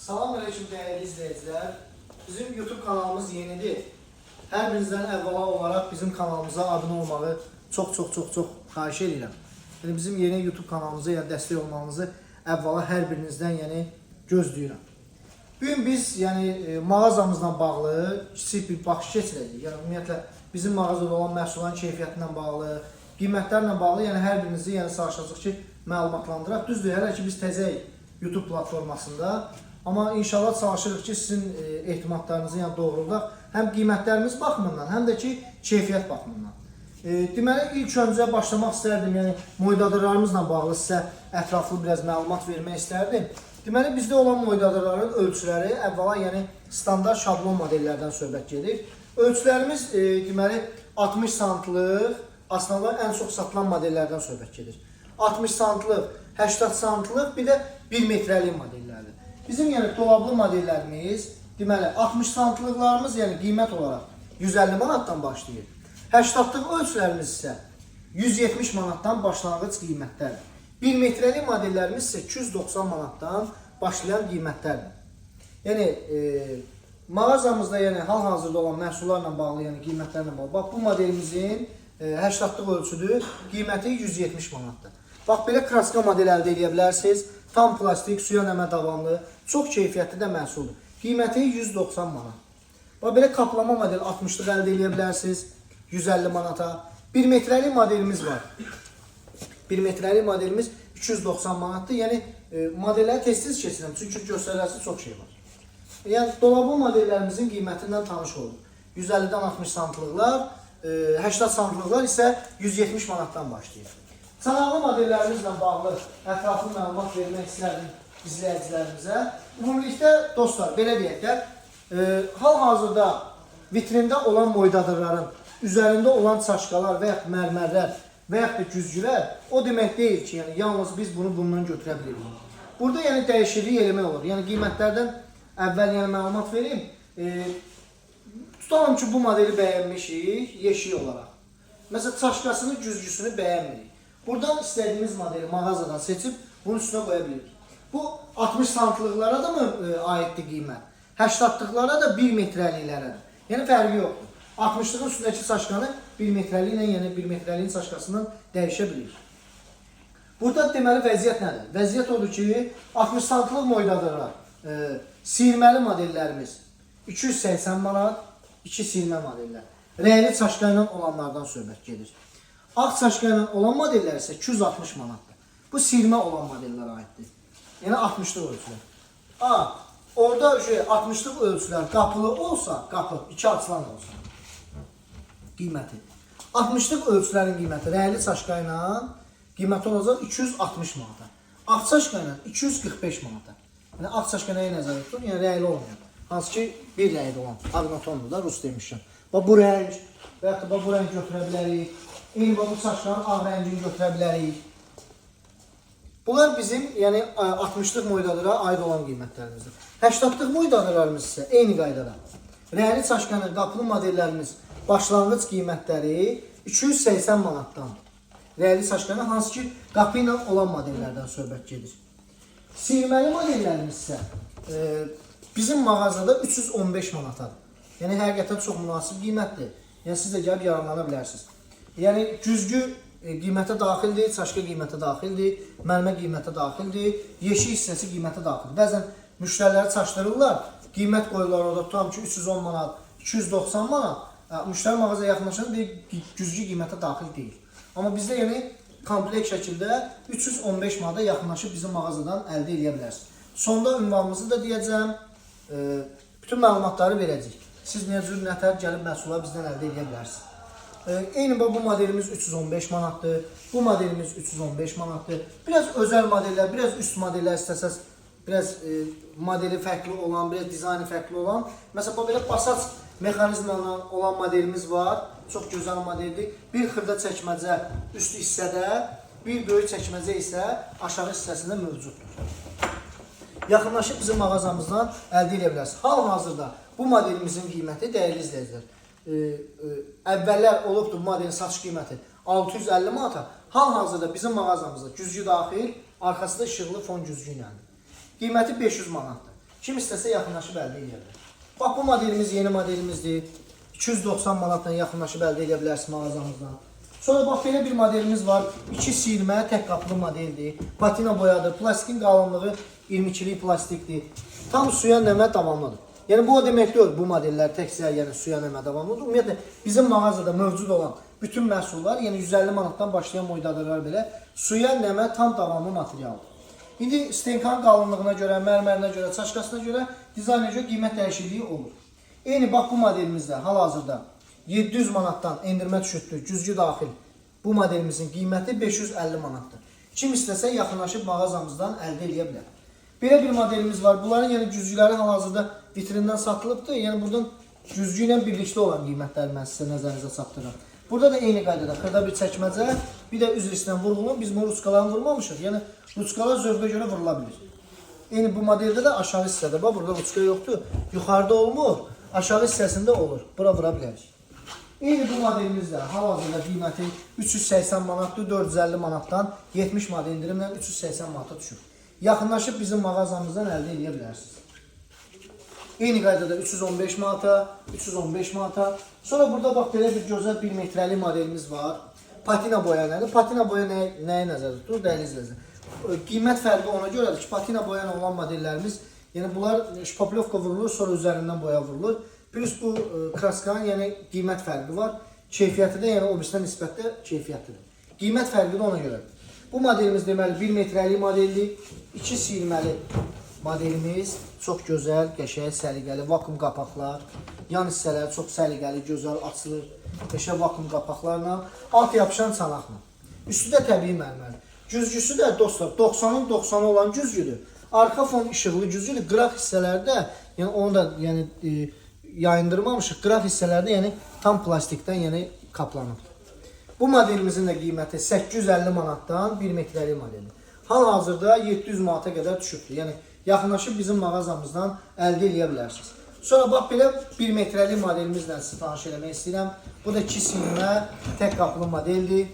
Salamünaleyküm değerli izleyiciler. Bizim YouTube kanalımız yenidir. Hər birinizdən əvvəla olaraq bizim kanalımıza abunə olmağı çox xahiş edirəm. Yəni bizim yeni YouTube kanalımıza dəstək olmağınızı əvvəla hər birinizdən gözləyirəm. Bugün biz mağazamızla bağlı kiçik bir baxış keçirəcəyik. Yəni ümumiyyətlə bizim mağazada olan məhsulların keyfiyyətindən bağlı, qiymətlərlə bağlı hər birinizi çalışacağıq ki, məlumatlandıraq. Düzdür, hələ ki biz təzəyik YouTube platformasında. Amma inşallah çalışırıq ki, sizin ehtimatlarınızı doğruluq. Həm qiymətlərimiz baxımından, həm də ki, keyfiyyət baxımından. Deməli, ilk öncə başlamaq istərdim, moydadırlarımızla bağlı sizə ətraflı biraz məlumat vermək istərdim. Deməli, bizdə olan moydadırların ölçüləri əvvəla standart şablon modellərdən söhbət gedir. Ölçülərimiz deməli 60 santlıq, aslında ən çox satılan modellərdən söhbət gedir. 60 santlıq, 80 santlıq, bir də 1 metrəlik modellərdir. Bizim dolablı modellərimiz, deməli 60 santlıqlarımız qiymət olaraq 150 manatdan başlayır. 80'lıq ölçülərimiz isə 170 manatdan başlanğıc qiymətlərdir. 1 metrəlik modellərimiz isə 290 manatdan başlayan qiymətlərdir. Mağazamızda hal-hazırda olan məhsullarla bağlı, qiymətlərlə bağlı. Bax, bu modelimizin 80'lıq ölçüdür, qiyməti 170 manatdır. Bax, belə kraska model əldə edə bilərsiniz. Tam plastik, suya nəmə davamlı, çox keyfiyyətli də məhsuldur. Qiyməti 190 manat. Bax, belə kaplama model 60'lıq əldə edə bilərsiniz, 150 manata. 1 metrəlik modelimiz var. 1 metrəlik modelimiz 290 manatdır. Yəni, modelləri tez-tez keçirəm, çünki göstəriləsi çox şey var. Yəni, dolablı modellərimizin qiymətindən tanış olun. 150-dən 60 santlıqlar, 80 santlıqlar isə 170 manatdan başlayır. Çanaqlı modellərimizlə bağlı ətraflı məlumat vermək istərdim izləyicilərimizə. Ümumilikdə, dostlar, belə deyək də, hal-hazırda vitrində olan moydadırların üzərində olan çaşqalar və yaxud mərmərlər və yaxud da güzgülər o demək deyil ki, yalnız biz bunu bundan götürə bilirik. Burada dəyişiklik eləmək olur. Qiymətlərdən əvvəl məlumat verim. Tutalım ki, bu modeli bəyənmişik yeşik olaraq. Məsələn, çaşqasını, güzgüsünü bəyənmirik. Buradan istədiyimiz modeli mağazadan seçib bunun üstünə qoya bilirik. Bu 60 santlıqlara da mı aiddir qiymət? 80'lıqlara da 1 metrəliklərə də. Yəni fərqi yoxdur. 60'lığın üstündəki çaşqanı 1 metrəliklə, 1 metrəliyin çaşqasından dəyişə bilir. Burada deməli vəziyyət nədir? Vəziyyət odur ki, 60 santlıq moydadırlar. Siyirməli modellərimiz 280 manat, 2 siyirmə modellər. Rəyli çaşqa ilə olanlardan söhbət gedir. Ağ çaşqa ilə olan modellər isə 260 manatdır. Bu siyirmə olan modellərə aiddir. Yəni 60'lıq ölçülər. Orada 60'lıq ölçülər qapılı olsa, qapı 2 açılan olsa qiyməti. 60'lıq ölçülərin qiyməti rəyli çaşqa ilə qiyməti olacaq 260 manata. Ağ çaşqa ilə 245 manata. Yəni ağ çaşqa nəyə nəzərdə tutun? Yəni rəyli olmayan. Hansı ki bir rəyli olan aqnatondur da, rus demişəm. Bax bu rəng və yaxud da bu rəng götürə bilərik. Eyni bu çaşqanın ağ rəngini götürə bilərik. Bunlar bizim 60'lıq moydadıra aid olan qiymətlərimizdir. 80'lıq moydadırlarımız isə eyni qaydada. Rəyli çaşqanın qapılı modellərimiz başlanğıc qiymətləri 280 manatdan. Rəyli çaşqanın hansı ki qapı ilə olan modellərdən söhbət gedir. Siyirməli modellərimiz isə bizim mağazada 315 manatadır. Yəni həqiqətən çox münasib qiymətdir. Yəni siz də gəlib yararlana bilərsiniz. Yəni güzgü qiymətə daxildir, çaşqa qiymətə daxildir, mərmə qiymətə daxildir, yeşik hissəsi qiymətə daxildir. Bəzən müştəriləri çaşdırırlar, qiymət qoyurlar orada, tutam ki 310 manat, 290 manat. Müştəri mağazaya yaxınlaşan güzgü qiymətə daxil deyil. Amma bizdə kompleks şəkildə 315 manata yaxınlaşıb bizim mağazadan əldə edə bilərsiniz. Sonda ünvanımızı da deyəcəm, bütün məlumatları verəcəyik. Siz nə cür nətər gəlib məhsulları bizdən əldə edə bilərsiniz. Eyni bu modelimiz 315 manatdır, bu modelimiz 315 manatdır. Biraz özəl modellər, biraz üst modellər istəsəz, biraz modeli fərqli olan, biraz dizaynı fərqli olan. Məsələn, belə basaç mexanizmlə olan modelimiz var, çox gözəl modeldir. Bir xırda çəkməcə üst hissədə, bir böyük çəkməcə isə aşağı hissəsində mövcuddur. Yaxınlaşıb bizim mağazamızdan əldə edə bilərsiniz. Hal-hazırda bu modelimizin qiyməti, dəyərli izləyicilər, əvvəllər olubdur bu modelin satış qiyməti 650 manata. Hal-hazırda bizim mağazamızda güzgü daxil, arxasında işıqlı fon güzgü iləndir. Qiyməti 500 manatdır. Kim istəsə yaxınlaşıb əldə edə bilər. Bax, bu modelimiz yeni modelimizdir. 290 manatla yaxınlaşıb əldə edə bilərsiniz mağazamızdan. Sonra bax, belə bir modelimiz var. 2 siyirmə, tək qapılı modeldir. Patina boyadır. Plastikin qalınlığı 22'lik plastikdir. Tam suya nəmə davamlıdır. Yəni bu o demək deyil, bu modellər təkcə yəni suya nəmə davamlıdır. Ümumiyyətlə bizim mağazada mövcud olan bütün məhsullar, yəni 150 manatdan başlayan moydadırlar belə suya nəmə tam davamlı materialdır. İndi stenkanın qalınlığına görə, mərmərinə görə, çaşkasına görə, dizayna görə qiymət dəyişikliyi olur. Eyni bax bu modelimizdə hal-hazırda 700 manatdan endirmə düşürdü, güzgü daxil. Bu modelimizin qiyməti 550 manatdır. Kim istəsə yaxınlaşıb mağazamızdan əldə edə bilər. Belə bir modelimiz var. Bunların yəni güzgüləri hal-hazırda vitrindən satılıbdır. Yəni buradan güzgü ilə birlikdə olan qiymətləri mən sizə nəzərinizə çatdırıram. Burada da eyni qaydada xırda bir çəkməcə, bir də üzr istəyən vurğunun biz bunu ruçkalarını vurmamışıq. Yəni ruçkalar zövqə görə vurula bilir. Eyni bu modeldə də aşağı hissədə, bax burada ruçka yoxdur. Yuxarıda olmur, aşağı hissəsində olur. Bura vura bilərik. Eyni bu modelimizdə hal-hazırda qiyməti 380 manatdır, 450 manatdan 70 manat endirimlə 380 manata düşür. Yaxınlaşıb bizim mağazamızdan əldə edə bilərsiniz. Eyni qaydada 315 manata, 315 manata. Sonra burada bax belə bir gözəl 1 metrəlik modelimiz var. Patina boya nədir? Patina boya nəyə nəzərdə tutur? Dəyərli izləyicilər. Qiymət fərqi ona görədir ki, patina boya olan modellərimiz, yəni bunlar şpaplovka vurulur, sonra üzərindən boya vurulur. Plus bu kraskanın yəni qiymət fərqi var. Keyfiyyəti də yəni o birisindən nisbətdə keyfiyyətlidir. Qiymət fərqi də ona görədir. Bu modelimiz deməli 1 metrəlik modelli, 2 siyirməli modelimiz. Çox gözəl, qəşəng, səliqəli, vakuum qapaqlar. Yan hissələri çox səliqəli, gözəl açılır. Qəşəng vakuum qapaqlarla, alt yapışan çanaqla. Üstü də təbii mərmər. Güzgüsü də dostlar 90'ın 90 olan güzgüdür. Arxa fon işıqlı güzgüdür. Qıraq hissələrdə, yəni onu da yəni yayındırmamışıq. Qıraq hissələrdə yəni tam plastikdən yəni kaplanıb. Bu modelimizin də qiyməti 850 manatdan 1 metrəlik modeldir. Hal-hazırda 700 manata qədər düşübdür. Yəni yaxınlaşıb bizim mağazamızdan əldə edə bilərsiniz. Sonra bax belə 1 metrəlik modelimizlə sizi tanış eləmək istəyirəm. Bu da 2 siyirmə, tək qapılı modeldir.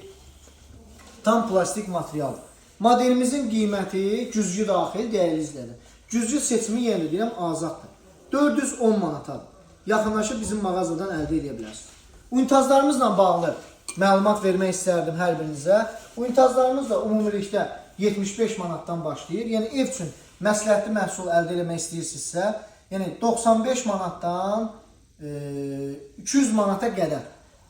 Tam plastik material. Modelimizin qiyməti güzgü daxil dəyərli izləyicilər. Güzgü seçimi yenə deyirəm azaddır. 410 manatadır. Yaxınlaşıb bizim mağazadan əldə edə bilərsiniz. Unitazlarımızla bağlı məlumat vermək istərdim hər birinizə. Unitazlarımız da ümumilikdə 75 manatdan başlayır. Yəni ev üçün məsləhətli məhsul əldə etmək istəyirsinizsə, yəni 95 manatdan 200 manata qədər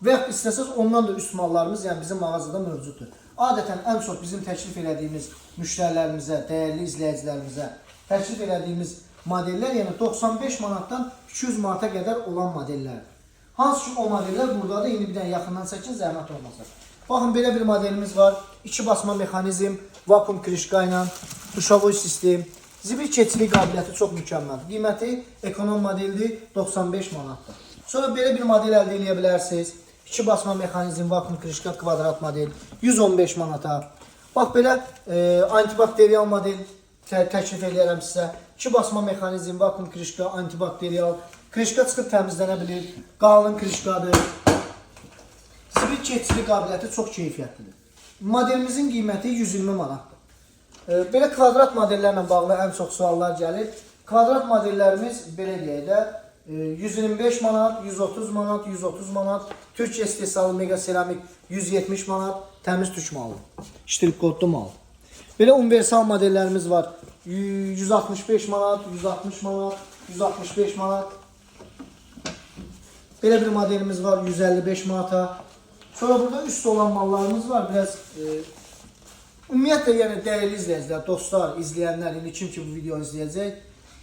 və ya istəsəz ondan da üst mallarımız yəni bizim mağazada mövcuddur. Adətən ən çox bizim təklif elədiyimiz müştərilərimizə, dəyərli izləyicilərimizə təklif elədiyimiz modellər yəni 95 manatdan 200 manata qədər olan modellərdir. Hansı ki o modellər buradadır. İndi bir dənə yaxından çəkin, zəhmət olmasa. Baxın, belə bir modelimiz var. 2 basma mexanizm, vakuum krişka ilə, duşavoy sistem. Zibil keçili qabiliyyəti çox mükəmməldir. Qiyməti ekonom modeldir, 95 manatdır. Sonra belə bir model əldə edə bilərsiniz. 2 basma mexanizm, vakuum krişka, kvadrat model, 115 manata. Bax, belə antibakteriyal model təklif edirəm sizə. 2 basma mexanizm, vakuum krişka, antibakteriyal. Krişka çıxıb təmizlənə bilir. Qalın krişkadır. Zibil keçili qabiliyyəti çox keyfiyyətlidir. Modelimizin qiyməti 120 manatdır. Belə kvadrat modellərlə bağlı ən çox suallar gəlir. Kvadrat modellərimiz belə deyək də 125 manat, 130 manat, 130 manat, Türkiyə istehsalı mega seramik 170 manat, təmiz türk malı, ştrik kodlu mal. Belə universal modellərimiz var. 165 manat, 160 manat, 165 manat. Belə bir modelimiz var 155 manata. Sonra burada üst olan mallarımız var. Biraz ümumiyyətlə yəni dəyərli izləyicilər, dostlar, izləyənlər, indi kim ki bu videonu izləyəcək.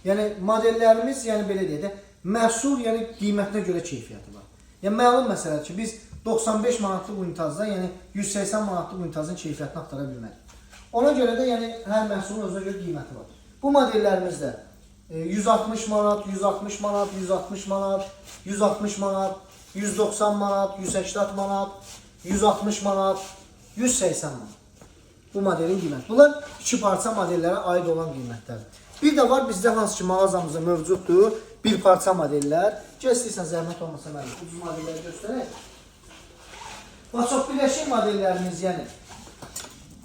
Yəni modellərimiz yəni belə deyək də məhsul yəni qiymətinə görə keyfiyyəti var. Yəni məlum məsələdir ki biz 95 manatlıq unitazda yəni 180 manatlıq unitazın keyfiyyətini axtara bilmərik. Ona görə də yəni hər məhsulun özünə görə qiyməti var. Bu modellərimizdə 160 manat, 160 manat, 160 manat, 160 manat, 190 manat, 180 manat, 160 manat, 180 manat. Bu modelin qiyməti. Bunlar 2 parça modellərə aid olan qiymətlərdir. Bir də var bizdə hansı ki mağazamızda mövcuddur, bir parça modellər. Gəl istəyirsən zəhmət olmasa mənim ucuz modelləri göstərək. Bax, çox birləşik modellərimiz yəni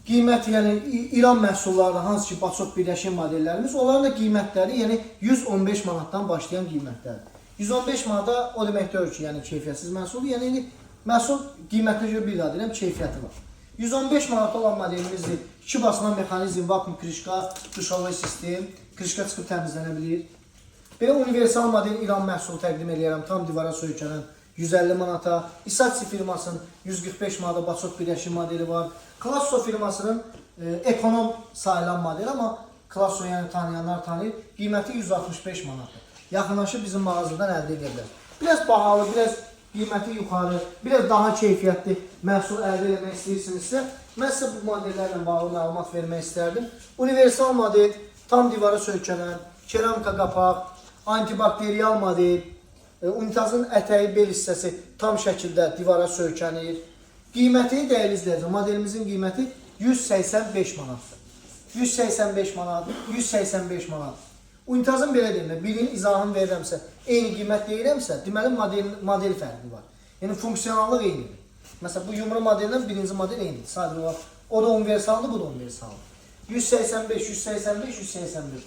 qiyməti, yəni İran məhsulları, hansı ki Baçot birləşən modellərimiz, onların da qiymətləri yəni 115 manatdan başlayan qiymətlərdir. 115 manata o demək deyil ki, yəni keyfiyyətsiz məhsul, yəni məhsul qiymətinə görə bir daha deyirəm, keyfiyyəti var. 115 manat olan modelimizdir. 2 basma mexanizm, vakuum krişka, duşavay sistem, krişka çıxıb təmizlənə bilir. Belə universal model İran məhsulu təqdim edirəm, tam divara söykənən 150 manata. Isatsi firmasının 145 manata Baçot birləşim modeli var. Klasso firmasının ekonom sayılan modeli, amma Klasso yəni tanıyanlar tanıyır. Qiyməti 165 manatdır. Yaxınlaşıb bizim mağazadan əldə edə bilər. Biraz bahalı, biraz qiyməti yuxarı, biraz daha keyfiyyətli məhsul əldə etmək istəyirsinizsə, mən sizə bu modellərlə bağlı məlumat vermək istərdim. Universal model, tam divara söykənən, keramika qapaq, antibakteriyal model, unitazın ətəyi bel hissəsi tam şəkildə divara söykənir. Qiyməti dəyərli izləyicilər, modelimizin qiyməti 185 manatdır. 185 manat, 185 manat. Unitazın belə deyilmə, birinin izahını verirəmsə, eyni qiymət deyirəmsə, deməli model fərqi var. Yəni funksiyonallıq eynidir. Məsələn, bu yumru modeldən birinci model eynidir. Sadəcə olaraq, o da universaldır, bu da universaldır. 185, 185, 185.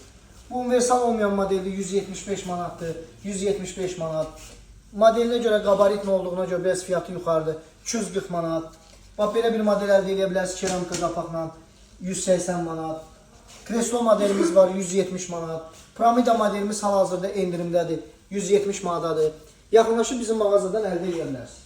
Bu universal olmayan modeldə 175 manatdır, 175 manat. Modelinə görə, qabarit nə olduğuna görə biraz fiyatı yuxarıdır, 240 manat. Bax, belə bir model əldə edə bilərsiniz keramika qapaqla 180 manat. Kreslo modelimiz var 170 manat. Piramida modelimiz hal-hazırda endirimdədir, 170 manatadır. Yaxınlaşıb bizim mağazadan əldə edə bilərsiniz.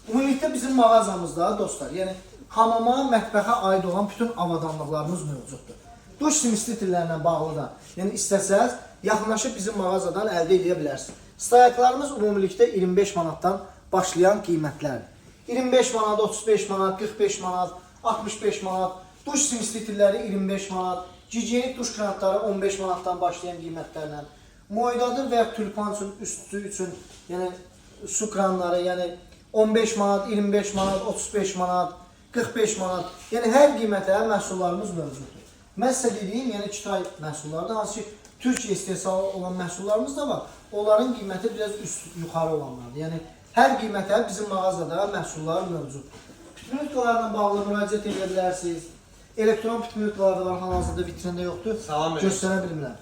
Ümumilikdə bizim mağazamızda dostlar, yəni hamama, mətbəxə aid olan bütün avadanlıqlarımız mövcuddur. Duş simisitirlərlə bağlı da, yəni istəsəz, yaxınlaşıb bizim mağazadan əldə edə bilərsiniz. Stayaklarımız ümumilikdə 25 manatdan başlayan qiymətlərdir. 25 manat, 35 manat, 45 manat, 65 manat, duş simisitirləri 25 manat, gigiyenik duş kranatları 15 manatdan başlayan qiymətlərlə, moydadır və ya tülpan üçün, üstü üçün, yəni su kranları, yəni 15 manat, 25 manat, 35 manat, 45 manat, yəni hər qiymətə məhsullarımız mövcuddur. Mən sizə dediyim, yəni Kitay məhsullardır, hansı ki, Türkiyə istehsalı olan məhsullarımız da var, onların qiyməti biraz yuxarı olanlardır. Yəni, hər qiymətə bizim mağazada məhsullar mövcuddur. Pitminutkalarla bağlı müraciət edə bilərsiniz. Elektron pitminutkalar da var, hal-hazırda vitrində yoxdur, göstərə bilmirəm.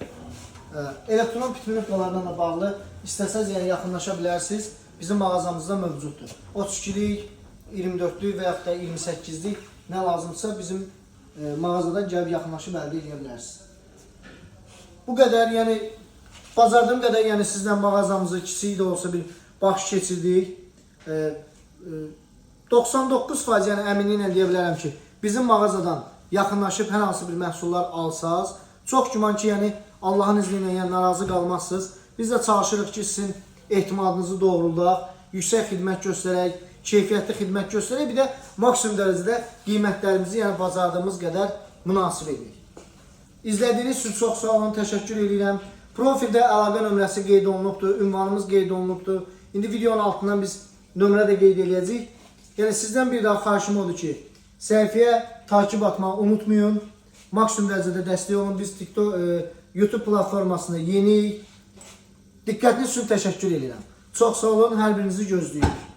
Elektron pitminutkalarla da bağlı istəsəz, yəni yaxınlaşa bilərsiniz, bizim mağazamızda mövcuddur. 32-lik, 24-lük və yaxud da 28-lik nə lazımsa bizim mağazadan gəlib yaxınlaşıb əldə edə bilərsiniz. Bu qədər, yəni bacardığım qədər, yəni sizlə mağazamızı kiçik də olsa bir baxış keçirdik. 99% yəni əminliklə deyə bilərəm ki, bizim mağazadan yaxınlaşıb hər hansı bir məhsullar alsaz, çox güman ki, yəni Allahın izni ilə yəni narazı qalmazsınız. Biz də çalışırıq ki, sizin ehtimadınızı doğruldaq, yüksək xidmət göstərək, keyfiyyətli xidmət göstərək, bir də maksimum dərəcədə qiymətlərimizi yəni bacardığımız qədər münasib edirik. İzlədiyiniz üçün çox sağ olun, təşəkkür edirəm. Profildə əlaqə nömrəsi qeyd olunubdur, ünvanımız qeyd olunubdur. İndi videonun altından biz nömrə də qeyd edəcəyik. Yəni sizdən bir daha xahişim odur ki, səhifəyə takib atmağı unutmayın. Maksimum dərəcədə dəstək olun. Biz TikTok, YouTube platformasında yeniyik. Diqqətiniz üçün təşəkkür edirəm. Çox sağ olun, hər birinizi gözləyirik.